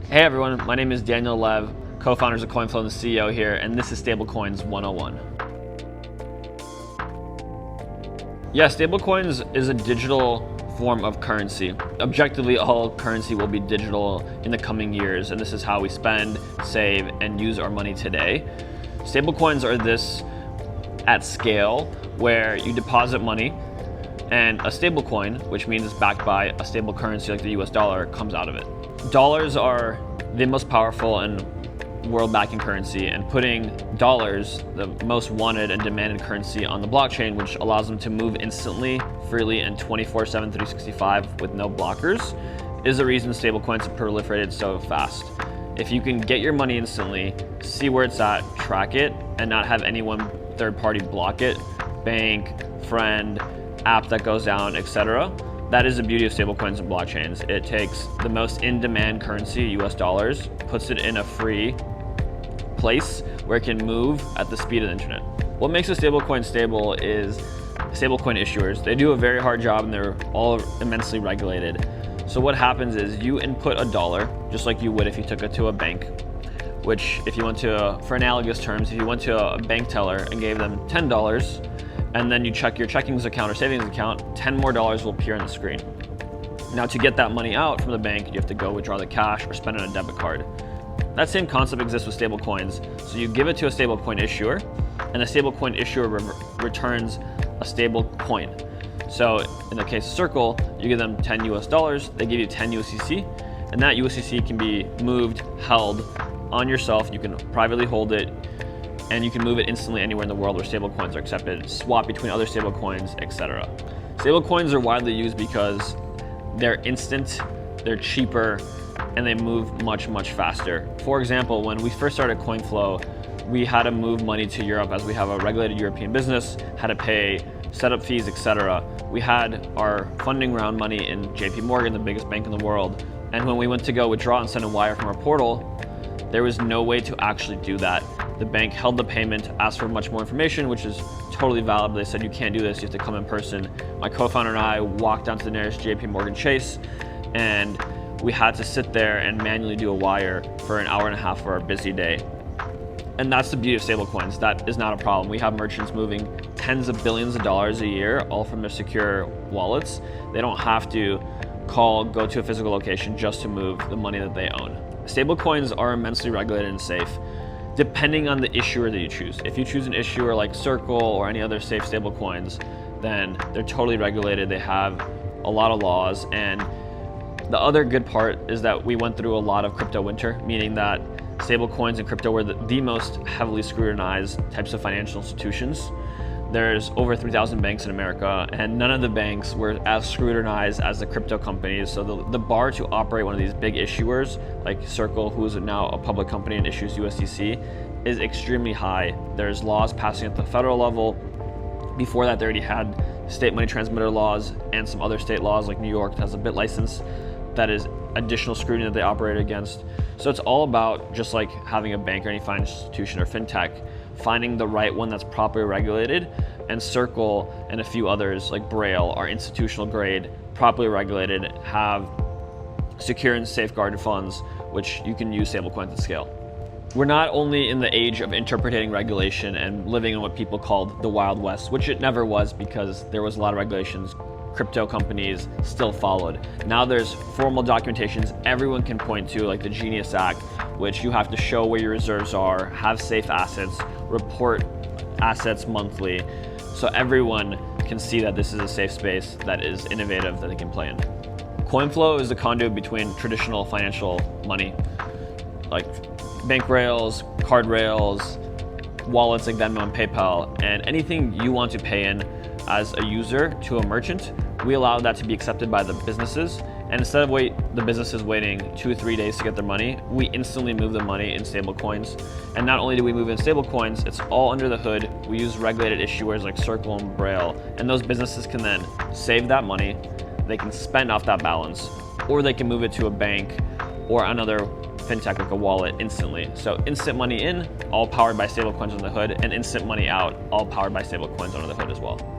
Hey everyone, my name is Daniel Lev, co-founders of Coinflow and the CEO here, and this is Stablecoins 101. Yeah, stablecoins is a digital form of currency. Objectively, all currency will be digital in the coming years, and this is how we spend, save, and use our money today. Stablecoins are this at scale where you deposit money and a stablecoin, which means it's backed by a stable currency like the US dollar, comes out of it. Dollars are the most powerful and world backing currency, and putting dollars, the most wanted and demanded currency, on the blockchain, which allows them to move instantly, freely, and 24/7, 365 with no blockers, is the reason stablecoins have proliferated so fast. If you can get your money instantly, see where it's at, track it, and not have anyone third party block it, bank, friend, app that goes down, etc. That is the beauty of stablecoins and blockchains. It takes the most in-demand currency, US dollars, puts it in a free place where it can move at the speed of the internet. What makes a stablecoin stable is stablecoin issuers. They do a very hard job and they're all immensely regulated. So what happens is you input $1, just like you would if you took it to a bank, which if you went to, for analogous terms, if you went to a bank teller and gave them $10, and then you check your checkings account or savings account, $10 more will appear on the screen. Now to get that money out from the bank, you have to go withdraw the cash or spend it on a debit card. That same concept exists with stablecoins. So you give it to a stablecoin issuer, and the stablecoin issuer returns a stable coin. So in the case of Circle, you give them $10 US, they give you 10 USDC, and that USDC can be moved, held on yourself. You can privately hold it, and you can move it instantly anywhere in the world where stablecoins are accepted, swap between other stablecoins, etc. Stablecoins are widely used because they're instant, they're cheaper, and they move much, much faster. For example, when we first started Coinflow, we had to move money to Europe as we have a regulated European business, had to pay setup fees, etc. We had our funding round money in JP Morgan, the biggest bank in the world, and when we went to go withdraw and send a wire from our portal, there was no way to actually do that. The bank held the payment, asked for much more information, which is totally valid. They said, you can't do this, you have to come in person. My co-founder and I walked down to the nearest JP Morgan Chase, and we had to sit there and manually do a wire for an hour and a half for our busy day. And that's the beauty of stablecoins. That is not a problem. We have merchants moving tens of billions of dollars a year, all from their secure wallets. They don't have to go to a physical location just to move the money that they own. Stablecoins are immensely regulated and safe, depending on the issuer that you choose. If you choose an issuer like Circle or any other safe stablecoins, then they're totally regulated. They have a lot of laws. And the other good part is that we went through a lot of crypto winter, meaning that stablecoins and crypto were the most heavily scrutinized types of financial institutions. There's over 3,000 banks in America, and none of the banks were as scrutinized as the crypto companies. So the bar to operate one of these big issuers, like Circle, who is now a public company and issues USDC, is extremely high. There's laws passing at the federal level. Before that, they already had state money transmitter laws and some other state laws, like New York has a BIT license that is additional scrutiny that they operate against. So it's all about, just like having a bank or any financial institution or fintech, finding the right one that's properly regulated, and Circle and a few others like Braille are institutional grade, properly regulated, have secure and safeguarded funds, which you can use stablecoins at scale. We're not only in the age of interpreting regulation and living in what people called the Wild West, which it never was because there was a lot of regulations crypto companies still followed. Now there's formal documentations everyone can point to, like the Genius Act, which you have to show where your reserves are, have safe assets, report assets monthly, so everyone can see that this is a safe space that is innovative that they can play in. Coinflow is the conduit between traditional financial money, like bank rails, card rails, wallets like Venmo and PayPal, and anything you want to pay in as a user to a merchant, we allow that to be accepted by the businesses. And instead of the businesses waiting 2 or 3 days to get their money, we instantly move the money in stablecoins. And not only do we move in stablecoins, it's all under the hood. We use regulated issuers like Circle and Braille, and those businesses can then save that money, they can spend off that balance, or they can move it to a bank or another fintech like a wallet instantly. So instant money in, all powered by stablecoins on the hood, and instant money out, all powered by stablecoins under the hood as well.